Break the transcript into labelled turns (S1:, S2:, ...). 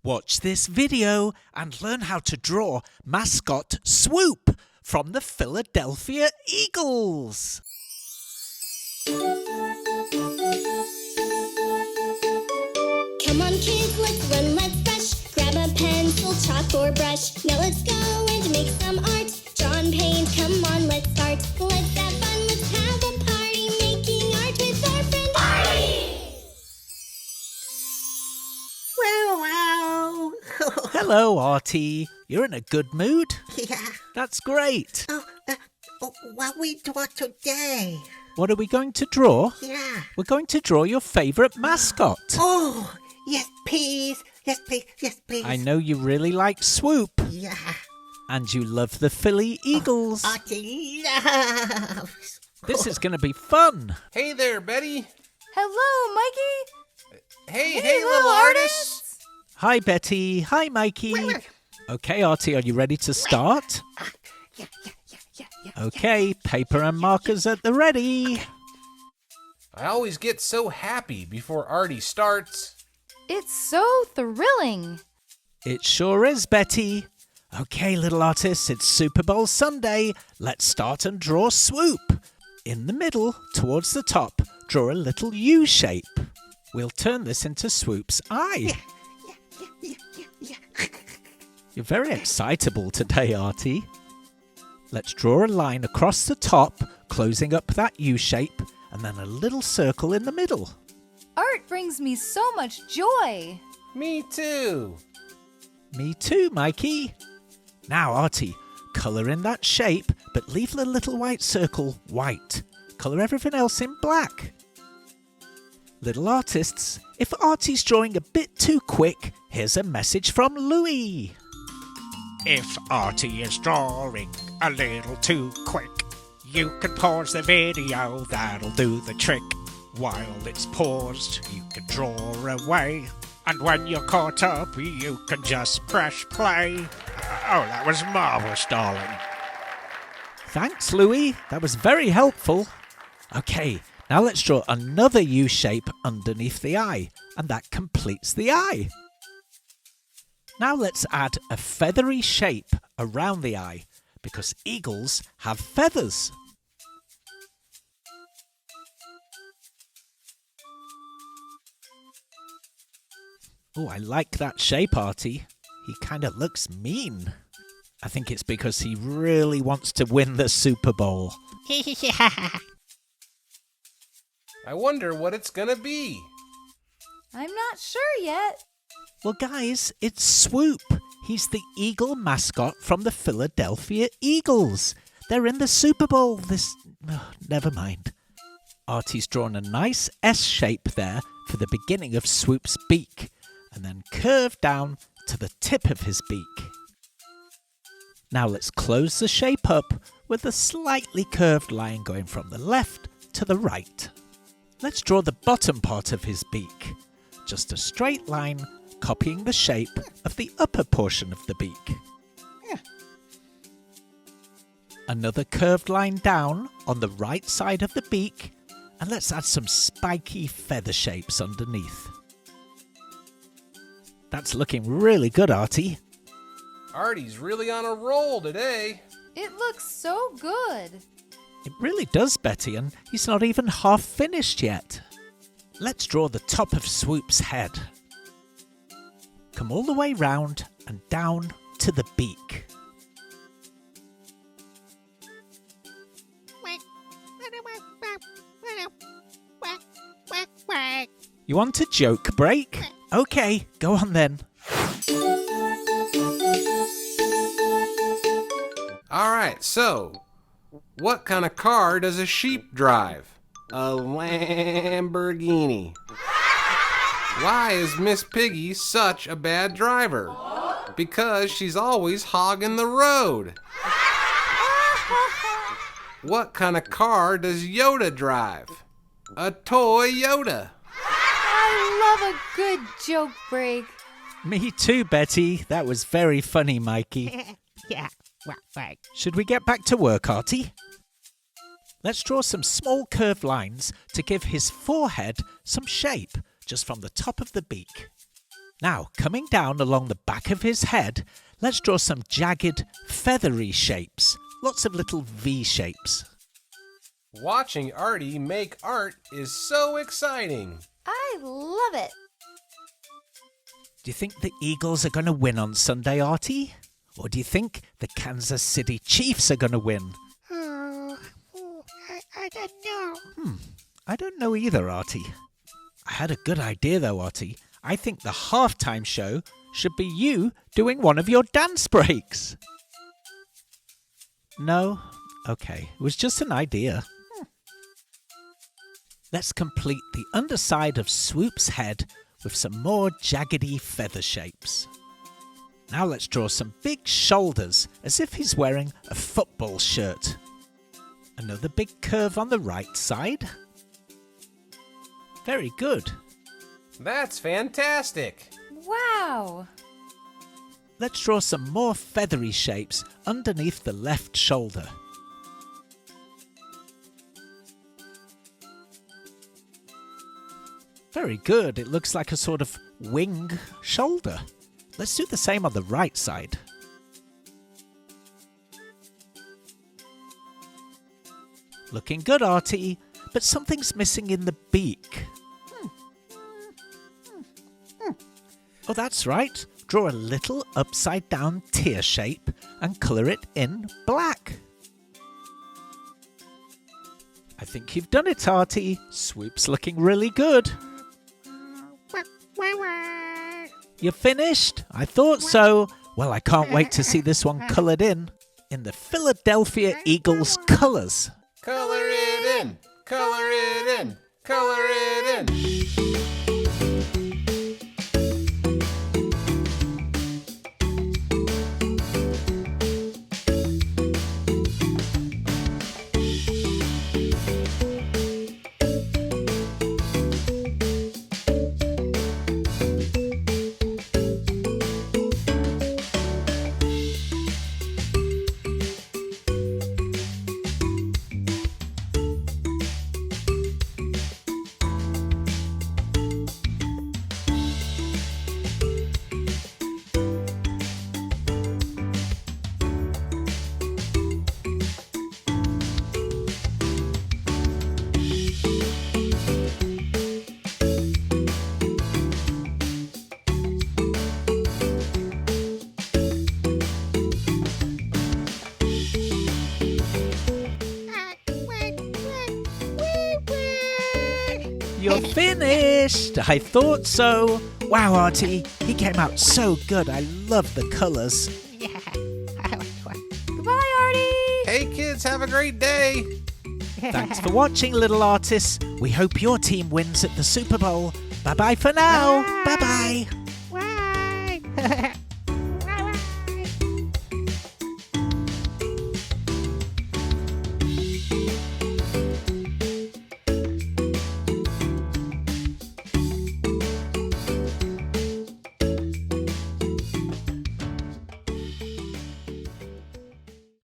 S1: Watch this video and learn how to draw Mascot Swoop from the Philadelphia Eagles.
S2: Come on kids, let's run, let's brush. Grab a pencil, chalk or brush. Now let's go and make some art. Draw and paint, come on, let's start. Let's have fun, let's have a party. Making art with our friend Artie.
S3: Wow.
S1: Hello, Artie. You're in a good mood?
S3: Yeah.
S1: That's great.
S3: What we draw today?
S1: What are we going to draw?
S3: Yeah.
S1: We're going to draw your favourite mascot.
S3: Oh, yes, please. Yes, please. Yes, please.
S1: I know you really like Swoop.
S3: Yeah.
S1: And you love the Philly Eagles.
S3: Artie loves.
S1: This is going to be fun.
S4: Hey there, Betty.
S5: Hello, Mikey.
S4: Hey, little artist.
S1: Hi, Betty. Hi, Mikey.
S3: Wait.
S1: Okay, Artie, are you ready to start?
S3: Yeah.
S1: Okay, paper and markers at the ready.
S4: I always get so happy before Artie starts.
S5: It's so thrilling.
S1: It sure is, Betty. Okay, little artists, it's Super Bowl Sunday. Let's start and draw Swoop. In the middle, towards the top, draw a little U shape. We'll turn this into Swoop's eye.
S3: Yeah.
S1: You're very excitable today, Artie. Let's draw a line across the top, closing up that U shape, and then a little circle in the middle.
S5: Art brings me so much joy.
S4: Me too.
S1: Me too, Mikey. Now, Artie, colour in that shape, but leave the little white circle white. Colour everything else in black. Little artists, if Artie's drawing a bit too quick, here's a message from Louie.
S6: If Artie is drawing a little too quick, you can pause the video, that'll do the trick. While it's paused, you can draw away. And when you're caught up, you can just press play. Oh, that was marvellous, darling.
S1: Thanks, Louie. That was very helpful. Okay, now let's draw another U shape underneath the eye, and that completes the eye. Now let's add a feathery shape around the eye, because eagles have feathers. Oh, I like that shape, Artie. He kind of looks mean. I think it's because he really wants to win the Super Bowl.
S4: I wonder what it's gonna be.
S5: I'm not sure yet.
S1: Well, guys, it's Swoop. He's the Eagle mascot from the Philadelphia Eagles. They're in the Super Bowl never mind. Artie's drawn a nice S shape there for the beginning of Swoop's beak, and then curved down to the tip of his beak. Now let's close the shape up with a slightly curved line going from the left to the right. Let's draw the bottom part of his beak. Just a straight line copying the shape of the upper portion of the beak. Another curved line down on the right side of the beak, and let's add some spiky feather shapes underneath. That's looking really good, Artie.
S4: Artie's really on a roll today.
S5: It looks so good.
S1: It really does, Betty, and he's not even half finished yet. Let's draw the top of Swoop's head. Come all the way round and down to the beak. You want a joke break? Okay, go on then.
S4: Alright, so, what kind of car does a sheep drive? A Lamborghini. Why is Miss Piggy such a bad driver? Because she's always hogging the road. What kind of car does Yoda drive? A toy Yoda.
S5: I love a good joke break.
S1: Me too, Betty. That was very funny, Mikey.
S3: Yeah. Right.
S1: Should we get back to work, Artie? Let's draw some small curved lines to give his forehead some shape, just from the top of the beak. Now, coming down along the back of his head, let's draw some jagged, feathery shapes. Lots of little V shapes.
S4: Watching Artie make art is so exciting.
S5: I love it.
S1: Do you think the Eagles are going to win on Sunday, Artie? Or do you think the Kansas City Chiefs are going to win?
S3: I don't know.
S1: I don't know either, Artie. I had a good idea though, Artie. I think the halftime show should be you doing one of your dance breaks. No? Okay, it was just an idea. Let's complete the underside of Swoop's head with some more jaggedy feather shapes. Now let's draw some big shoulders as if he's wearing a football shirt. Another big curve on the right side. Very good.
S4: That's fantastic.
S5: Wow.
S1: Let's draw some more feathery shapes underneath the left shoulder. Very good. It looks like a sort of wing shoulder. Let's do the same on the right side. Looking good, Artie, but something's missing in the beak. Oh, that's right. Draw a little upside-down tear shape and colour it in black. I think you've done it, Artie. Swoop's looking really good. You're finished? I thought so. Well, I can't wait to see this one coloured in the Philadelphia Eagles colours.
S4: Color it in, color it in, color it in.
S1: You're finished! I thought so. Wow, Artie, he came out so good. I love the colours.
S3: Yeah, I like one.
S5: Goodbye, Artie.
S4: Hey kids, have a great day.
S1: Thanks for watching, little artists. We hope your team wins at the Super Bowl. Bye-bye for now. Bye-bye.
S3: Bye.